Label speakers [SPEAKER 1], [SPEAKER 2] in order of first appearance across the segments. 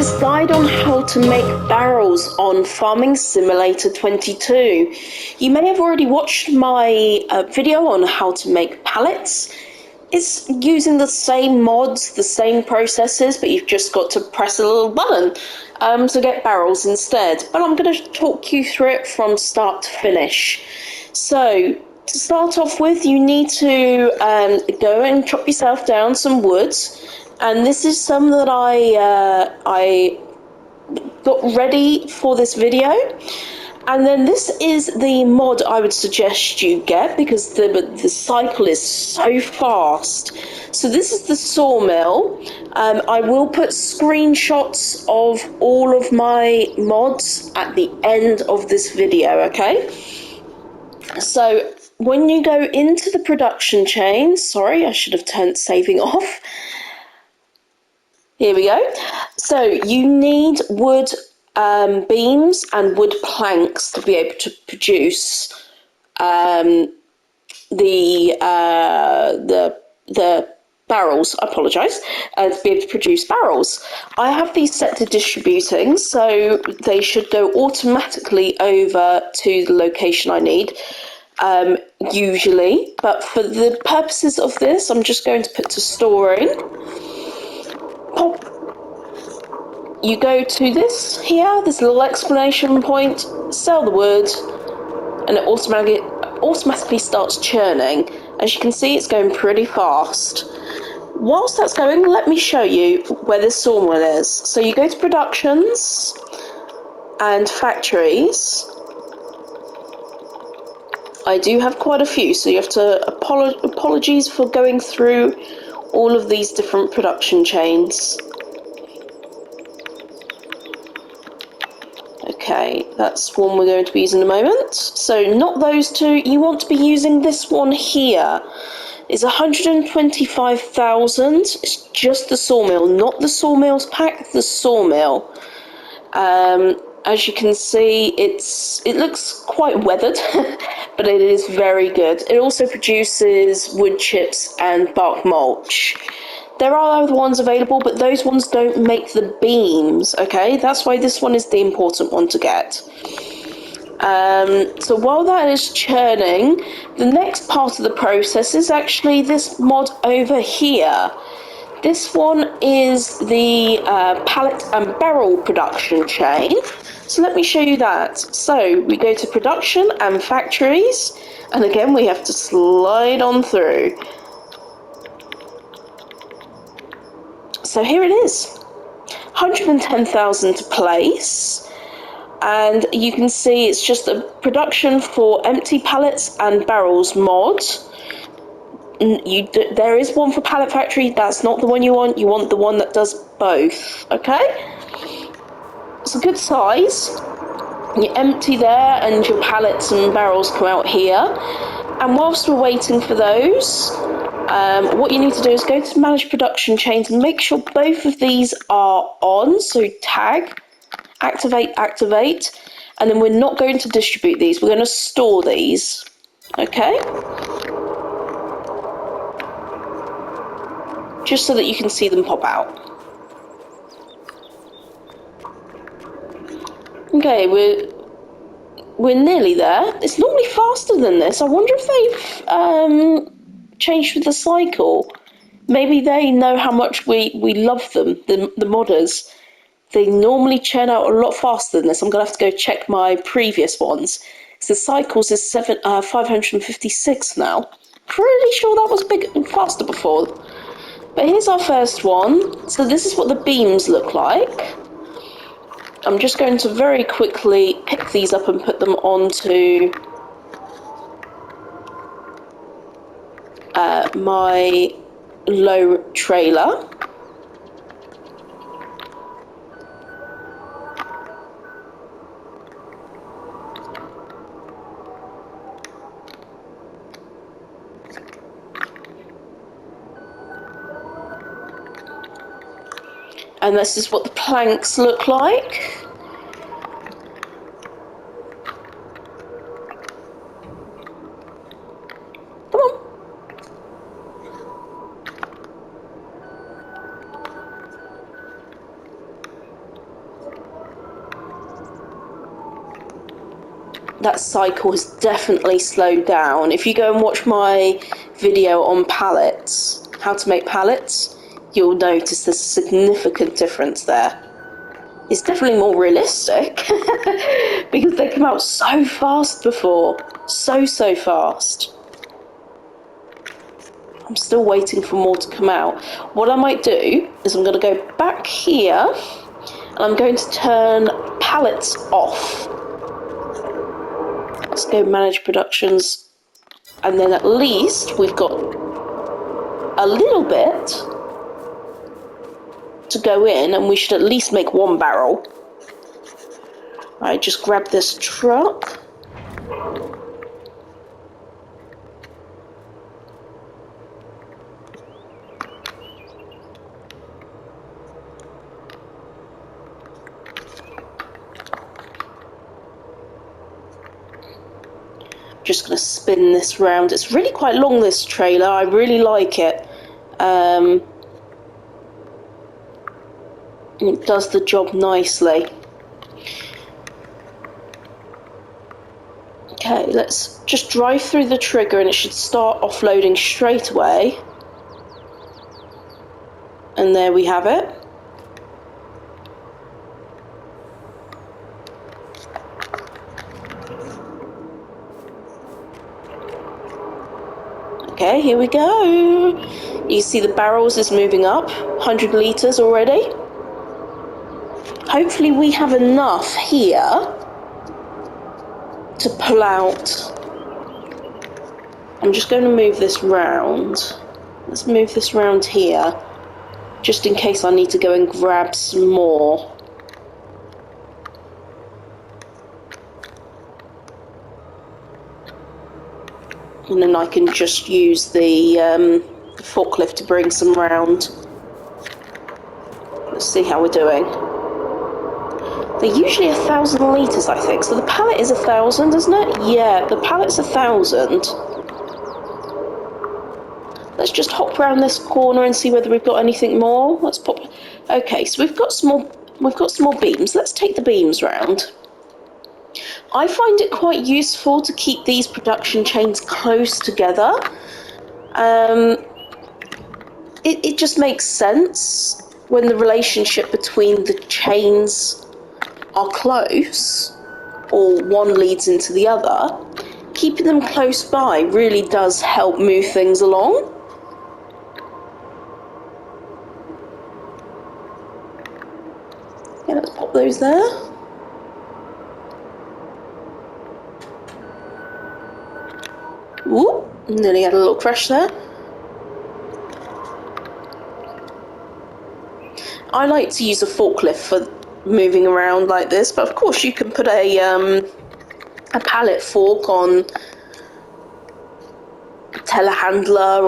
[SPEAKER 1] this guide on how to make barrels on Farming Simulator 22. You may have already watched my video on how to make pallets. It's using the same mods, the same processes, but you've just got to press a little button to get barrels instead. But I'm going to talk you through it from start to finish. So, to start off with, you need to go and chop yourself down some wood. And this is some that I got ready for this video. And then this is the mod I would suggest you get because the cycle is so fast. So this is the sawmill. I will put screenshots of all of my mods at the end of this video, okay? So when you go into the production chain, sorry, I should have turned saving off. Here we go. So you need wood beams and wood planks to be able to produce the barrels. I apologise. To be able to produce barrels. I have these set to distributing, so they should go automatically over to the location I need. Usually, but for the purposes of this, I'm just going to put to storing. Pop. You go to this here, this little exclamation point, sell the wood, and it automatically starts churning. As you can see, it's going pretty fast. Whilst that's going, let me show you where this sawmill is. So you go to productions and factories. I do have quite a few, so you have to apologies for going through all of these different production chains. Okay, that's one we're going to be using in a moment. So not those two, you want to be using this one here. It's 125,000, it's just the sawmill, not the sawmill's pack, the sawmill. As you can see, it looks quite weathered, but it is very good. It also produces wood chips and bark mulch. There are other ones available, but those ones don't make the beams, okay? That's why this one is the important one to get. So while that is churning, the next part of the process is actually this mod over here. This one is the pallet and barrel production chain. So let me show you that. So we go to production and factories, and again we have to slide on through. So here it is, 110,000 to place, and you can see it's just a production for empty pallets and barrels mod. There is one for pallet factory, that's not the one you want the one that does both, okay? It's a good size. You empty there and your pallets and barrels come out here. And whilst we're waiting for those, what you need to do is go to manage production chains and make sure both of these are on. So tag, activate, and then we're not going to distribute these, we're going to store these, okay? Just so that you can see them pop out. Okay, we're nearly there. It's normally faster than this. I wonder if they've changed with the cycle. Maybe they know how much we love them, the modders. They normally churn out a lot faster than this. I'm going to have to go check my previous ones. So the cycles is 556 now. Pretty sure that was big and faster before. But here's our first one. So this is what the beams look like. I'm just going to very quickly pick these up and put them onto my low trailer. And this is what the planks look like. Come on. that cycle has definitely slowed down. If you go and watch my video on pallets, how to make pallets, you'll notice there's a significant difference there. It's definitely more realistic because they come out so fast before. So fast. I'm still waiting for more to come out. What I might do is I'm going to go back here and I'm going to turn pallets off. Let's go manage productions, and then at least we've got a little bit to go in, and we should at least make 1 barrel. Right, just grab this truck. Just going to spin this round. It's really quite long, this trailer. I really like it. It does the job nicely. Okay, let's just drive through the trigger and it should start offloading straight away. And there we have it. Okay, here we go. You see the barrels is moving up, 100 litres already. Hopefully we have enough here to pull out. I'm just going to move this round. Let's move this round here, just in case I need to go and grab some more. And then I can just use the forklift to bring some round. Let's see how we're doing. They're usually 1,000 litres, I think. So the pallet is 1,000, isn't it? Yeah, the pallet's 1,000. Let's just hop around this corner and see whether we've got anything more. Let's pop. Okay, so we've got some more beams. Let's take the beams round. I find it quite useful to keep these production chains close together. It just makes sense when the relationship between the chains are close, or one leads into the other. Keeping them close by really does help move things along. Yeah, let's pop those there. Ooh, nearly had a little crash there. I like to use a forklift for moving around like this, but of course you can put a pallet fork on a telehandler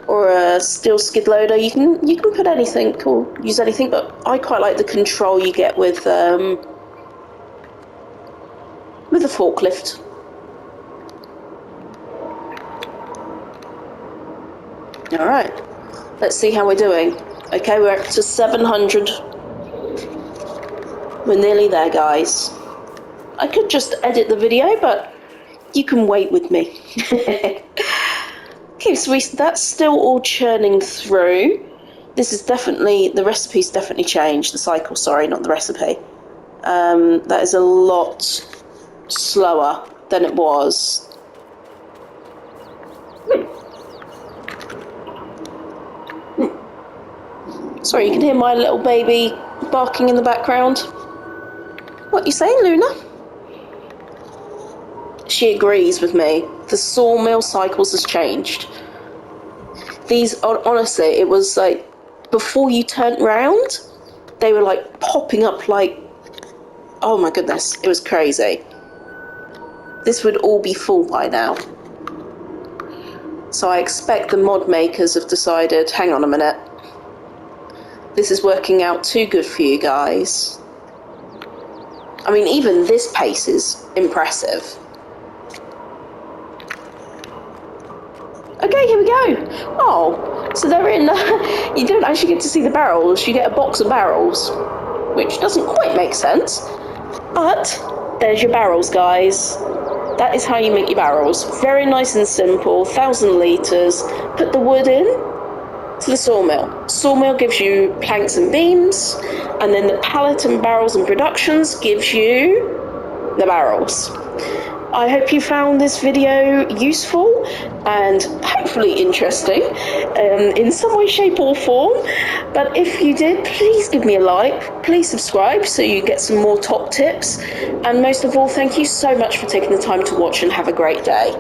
[SPEAKER 1] or a steel skid loader. You can put anything or use anything, but I quite like the control you get with a forklift. All right, let's see how we're doing. Okay, we're up to 700. We're nearly there, guys. I could just edit the video, but you can wait with me. Okay, so that's still all churning through. This is definitely, the recipe's definitely changed. The cycle, sorry, not the recipe. That is a lot slower than it was. Sorry, you can hear my little baby barking in the background. What are you saying, Luna? She agrees with me. The sawmill cycles has changed. These, honestly, it was like, before you turned round, they were like popping up like, oh my goodness, it was crazy. This would all be full by now. So I expect the mod makers have decided, hang on a minute, this is working out too good for you guys. I mean, even this pace is impressive. Okay, here we go. Oh, so they're in, you don't actually get to see the barrels, you get a box of barrels, which doesn't quite make sense, but There's your barrels, guys. That is how you make your barrels. Very nice and simple, 1,000 litres. Put the wood in to the sawmill. Sawmill gives you planks and beams, and then the pallet and barrels and productions gives you the barrels. I hope you found this video useful and hopefully interesting in some way, shape or form. But if you did, please give me a like, please subscribe so you get some more top tips. And most of all, thank you so much for taking the time to watch and have a great day.